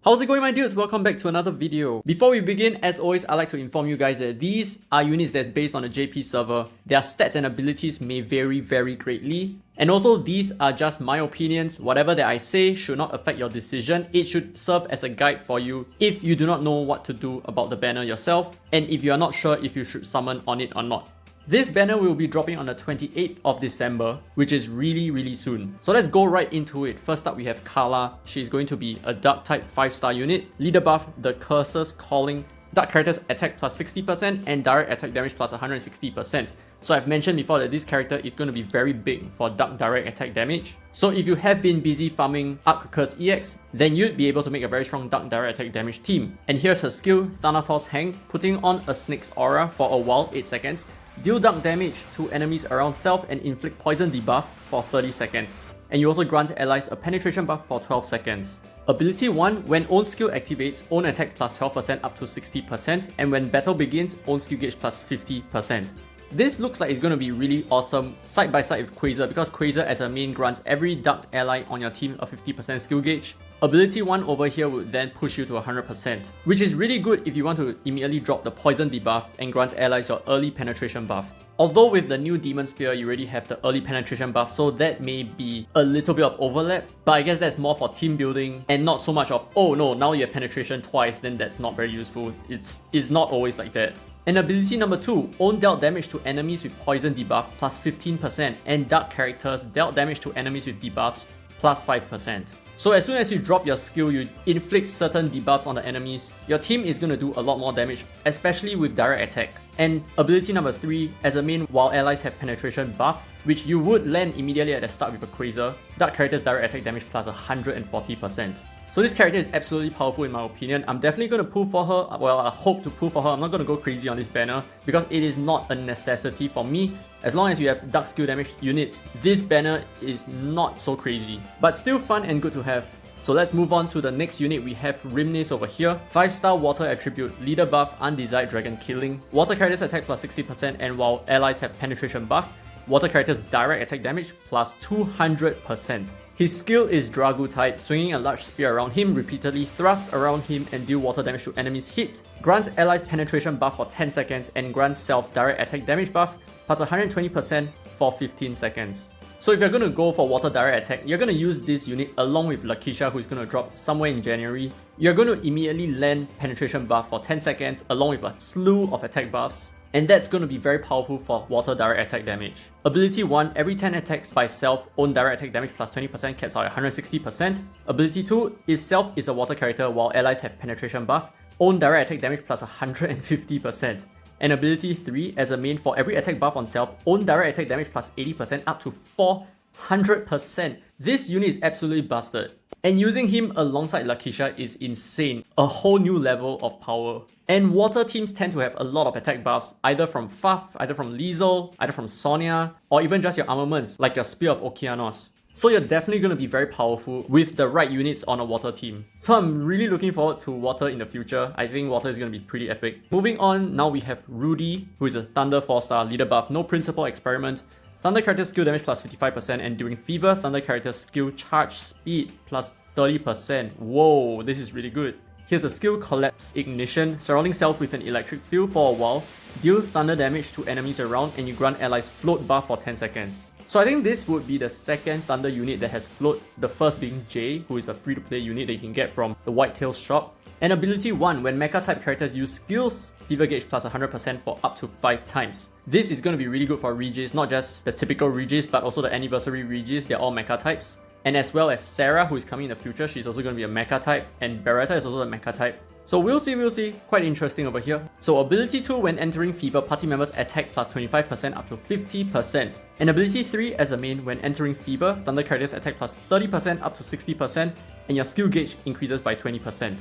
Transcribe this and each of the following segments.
How's it going, my dudes? Welcome back to another video. Before we begin, as always, I'd like to inform you guys that these are units that's based on a JP server. Their stats and abilities may vary very greatly. And also, these are just my opinions. Whatever that I say should not affect your decision. It should serve as a guide for you if you do not know what to do about the banner yourself, and if you are not sure if you should summon on it or not. This banner will be dropping on the 28th of December, which is really soon. So let's go right into it. First up, we have Karla. She's going to be a Dark type 5-star unit. Leader buff, the Curses Calling. Dark characters attack plus 60% and direct attack damage plus 160%. So I've mentioned before that this character is going to be very big for Dark direct attack damage. So if you have been busy farming Arc Curse EX, then you'd be able to make a very strong Dark direct attack damage team. And here's her skill, Thanatos Hang, putting on a Snake's Aura for a while, 8 seconds. Deal dark damage to enemies around self and inflict poison debuff for 30 seconds. And you also grant allies a penetration buff for 12 seconds. Ability 1, when own skill activates, own attack plus 12% up to 60%, and when battle begins, own skill gauge plus 50%. This looks like it's going to be really awesome side by side with Quasar, because Quasar as a main grants every dark ally on your team a 50% skill gauge. Ability 1 over here would then push you to 100%, which is really good if you want to immediately drop the poison debuff and grant allies your early penetration buff. Although with the new Demon Spear you already have the early penetration buff, so that may be a little bit of overlap, but I guess that's more for team building and not so much of, oh no, now you have penetration twice, then that's not very useful. It's not always like that. And ability number 2, own dealt damage to enemies with poison debuff plus 15%, and dark characters dealt damage to enemies with debuffs plus 5%. So as soon as you drop your skill, you inflict certain debuffs on the enemies, your team is going to do a lot more damage, especially with direct attack. And ability number 3, as a main, while allies have penetration buff, which you would land immediately at the start with a Quasar, dark characters direct attack damage plus 140%. So this character is absolutely powerful in my opinion. I'm definitely going to pull for her. Well, I hope to pull for her. I'm not going to go crazy on this banner because it is not a necessity for me. As long as you have dark skill damage units, this banner is not so crazy, but still fun and good to have. So let's move on to the next unit. We have Rimnis over here. 5-star water attribute, leader buff, undesired dragon killing. Water characters attack plus 60%, and while allies have penetration buff, water characters direct attack damage plus 200%. His skill is Dragu type, swinging a large spear around him, repeatedly thrust around him and deal water damage to enemies hit. Grants allies penetration buff for 10 seconds and grants self direct attack damage buff plus 120% for 15 seconds. So if you're going to go for water direct attack, you're going to use this unit along with Lakeisha, who is going to drop somewhere in January. You're going to immediately land penetration buff for 10 seconds along with a slew of attack buffs. And that's going to be very powerful for water direct attack damage. Ability 1, every 10 attacks by self, own direct attack damage plus 20% caps out at 160%. Ability 2, if self is a water character while allies have penetration buff, own direct attack damage plus 150%. And ability 3, as a main, for every attack buff on self, own direct attack damage plus 80% up to 400%. This unit is absolutely busted. And using him alongside Lakeisha is insane. A whole new level of power. And water teams tend to have a lot of attack buffs, either from Faf, either from Liesel, either from Sonia, or even just your armaments, like your Spear of Okeanos. So you're definitely going to be very powerful with the right units on a water team. So I'm really looking forward to water in the future. I think water is going to be pretty epic. Moving on, now we have Rudy, who is a Thunder 4-star leader buff, no principal experiment. Thunder character skill damage plus 55%, and during Fever, Thunder character skill charge speed plus 30%. Whoa, this is really good. Here's a skill, Collapse Ignition, surrounding self with an electric field for a while, deal thunder damage to enemies around, and you grant allies float buff for 10 seconds. So I think this would be the second thunder unit that has float, the first being Jay, who is a free-to-play unit that you can get from the Whitetails shop. And ability 1, when mecha type characters use skills, Fever Gauge plus 100% for up to 5 times. This is going to be really good for Regis, not just the typical Regis, but also the anniversary Regis. They're all mecha types. And as well as Sarah, who is coming in the future, she's also going to be a mecha type, and Beretta is also a mecha type. So we'll see, quite interesting over here. So ability 2, when entering Fever, party members attack plus 25% up to 50%. And ability 3, as a main, when entering Fever, Thunder characters attack plus 30% up to 60%, and your skill gauge increases by 20%.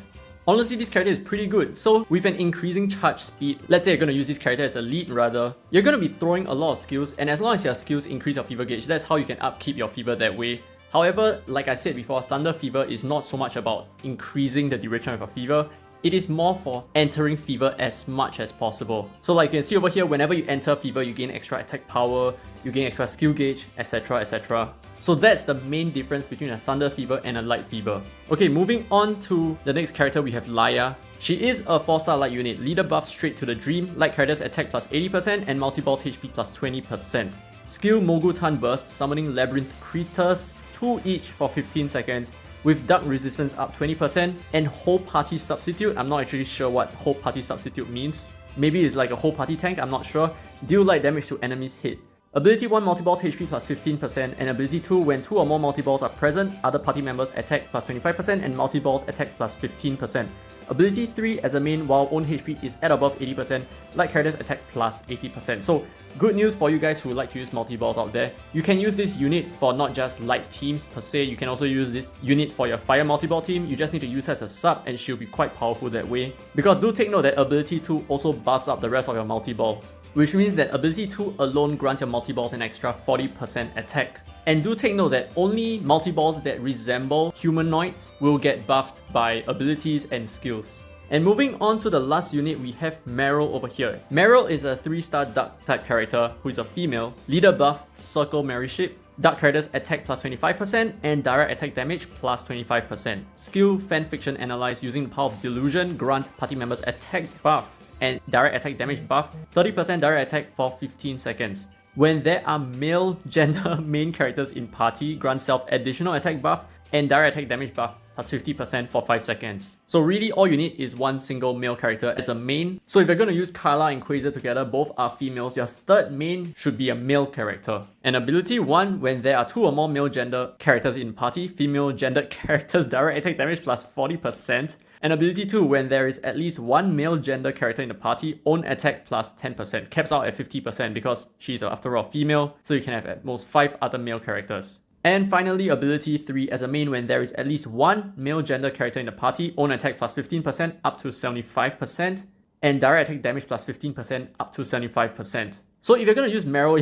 Honestly, this character is pretty good. So with an increasing charge speed, let's say you're going to use this character as a lead rather, you're going to be throwing a lot of skills, and as long as your skills increase your Fever gauge, that's how you can upkeep your Fever that way. However, like I said before, Thunder Fever is not so much about increasing the duration of a Fever. it is more for entering Fever as much as possible. So like you can see over here, whenever you enter Fever, you gain extra attack power, you gain extra skill gauge, etc, etc. So that's the main difference between a Thunder Fever and a Light Fever. Okay, moving on to the next character, we have Laia. She is a 4-star light unit, leader buff straight to the dream, light characters attack plus 80% and multi-balls HP plus 20%. Skill Mogutan Burst, summoning Labyrinth Creatures, 2 each for 15 seconds, with Dark Resistance up 20%, and Whole Party Substitute. I'm not actually sure what Whole Party Substitute means. Maybe it's like a whole party tank, I'm not sure. Deal light damage to enemies hit. Ability 1, multi-balls HP plus 15%, and ability 2, when 2 or more multi-balls are present, other party members attack plus 25% and multi-balls attack plus 15%. Ability 3, as a main, while own HP is at above 80%, light characters attack plus 80%. So good news for you guys who like to use multi-balls out there. You can use this unit for not just light teams per se, you can also use this unit for your fire multi-ball team. You just need to use her as a sub and she'll be quite powerful that way. Because do take note that ability 2 also buffs up the rest of your multi-balls, which means that ability 2 alone grants your multi-balls an extra 40% attack. And do take note that only multi-balls that resemble humanoids will get buffed by abilities and skills. And moving on to the last unit, we have Meryl over here. Meryl is a 3-star dark type character who is a female, leader buff, circle Mary shape, dark characters attack plus 25% and direct attack damage plus 25%. Skill Fanfiction Analyze, using the power of delusion, grants party members attack buff and direct attack damage buff, 30% direct attack for 15 seconds. When there are male gender main characters in party, grant self additional attack buff and direct attack damage buff plus 50% for 5 seconds. So really all you need is one single male character as a main. So if you're going to use Karla and Quasar together, both are females, your third main should be a male character. And ability 1, when there are 2 or more male gender characters in party, female gendered characters direct attack damage plus 40%. And ability 2, when there is at least one male gender character in the party, own attack plus 10%, caps out at 50% because she's after all female, so you can have at most 5 other male characters. And finally, ability 3, as a main, when there is at least one male gender character in the party, own attack plus 15% up to 75%, and direct attack damage plus 15% up to 75%. So if you're going to use Meryl,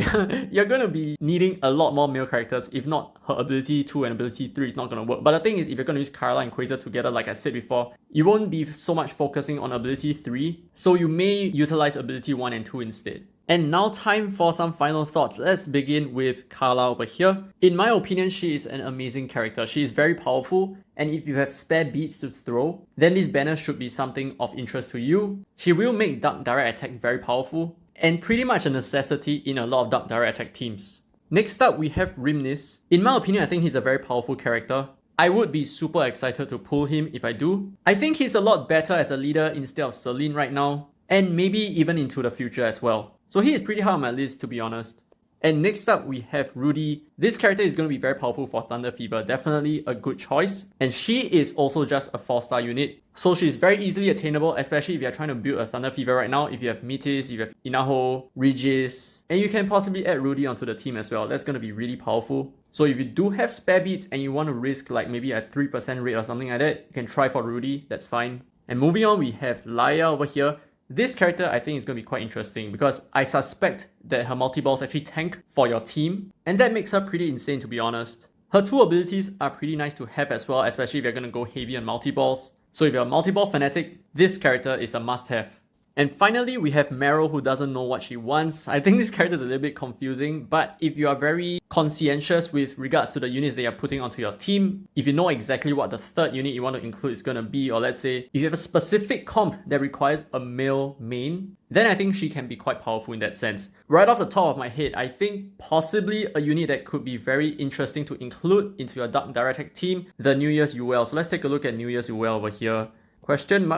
you're going to be needing a lot more male characters. If not, her ability 2 and ability 3 is not going to work. But the thing is, if you're going to use Karla and Quasar together, like I said before, you won't be so much focusing on ability 3. So you may utilize ability 1 and 2 instead. And now time for some final thoughts. Let's begin with Karla over here. In my opinion, she is an amazing character. She is very powerful, and if you have spare beats to throw, then this banner should be something of interest to you. She will make Dark Direct Attack very powerful, and pretty much a necessity in a lot of Dark Direct Attack teams. Next up, we have Rimnis. In my opinion, I think he's a very powerful character. I would be super excited to pull him if I do. I think he's a lot better as a leader instead of Celine right now, and maybe even into the future as well. So he is pretty high on my list, to be honest. And next up, we have Rudy. This character is going to be very powerful for Thunder Fever, definitely a good choice. And she is also just a 4-star unit, so she's very easily attainable, especially if you're trying to build a Thunder Fever right now. If you have Metis, if you have Inaho, Regis, and you can possibly add Rudy onto the team as well. That's going to be really powerful. So if you do have spare beats and you want to risk like maybe a 3% rate or something like that, you can try for Rudy, that's fine. And moving on, we have Laia over here. This character I think is going to be quite interesting because I suspect that her multi-balls actually tank for your team, and that makes her pretty insane, to be honest. Her 2 abilities are pretty nice to have as well, especially if you're going to go heavy on multi-balls. So if you're a multi-ball fanatic, this character is a must-have. And finally, we have Meryl, who doesn't know what she wants. I think this character is a little bit confusing, but if you are very conscientious with regards to the units that you're putting onto your team, if you know exactly what the third unit you want to include is going to be, or let's say if you have a specific comp that requires a male main, then I think she can be quite powerful in that sense. Right off the top of my head, I think possibly a unit that could be very interesting to include into your Dark Direct Attack team, the New Year's UL. So let's take a look at New Year's UL over here.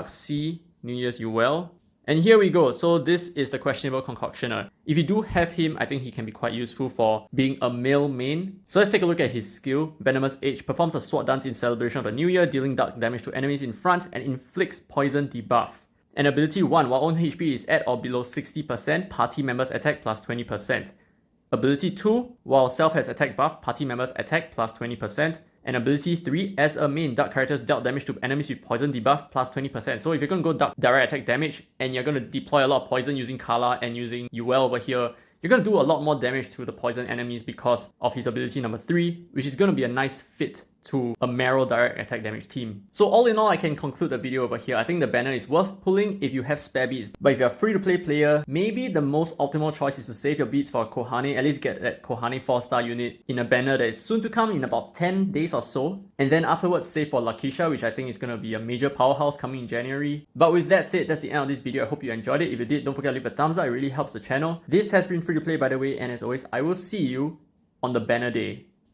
C, New Year's UL. And here we go. So this is the questionable concoctioner. If you do have him, I think he can be quite useful for being a male main. So let's take a look at his skill. Venomous Age performs a sword dance in celebration of the new year, dealing dark damage to enemies in front and inflicts poison debuff. And ability 1, while own HP is at or below 60%, party members attack plus 20%. Ability 2, while self has attack buff, party members attack plus 20%. And ability 3, as a main, dark characters dealt damage to enemies with poison debuff plus 20%. So if you're going to go dark direct attack damage and you're going to deploy a lot of poison using Karla and using UL over here, you're going to do a lot more damage to the poison enemies because of his ability number 3, which is going to be a nice fit to a Meryl direct attack damage team. So all in all, I can conclude the video over here. I think the banner is worth pulling if you have spare beats, but if you're a free-to-play player, maybe the most optimal choice is to save your beats for a Kohane, at least get that Kohane 4-star unit in a banner that is soon to come in about 10 days or so, and then afterwards save for Lakisha, which I think is going to be a major powerhouse coming in January. But with that said, that's the end of this video. I hope you enjoyed it. If you did, don't forget to leave a thumbs up, it really helps the channel. This has been Free to Play, by the way, and as always, I will see you on the banner day.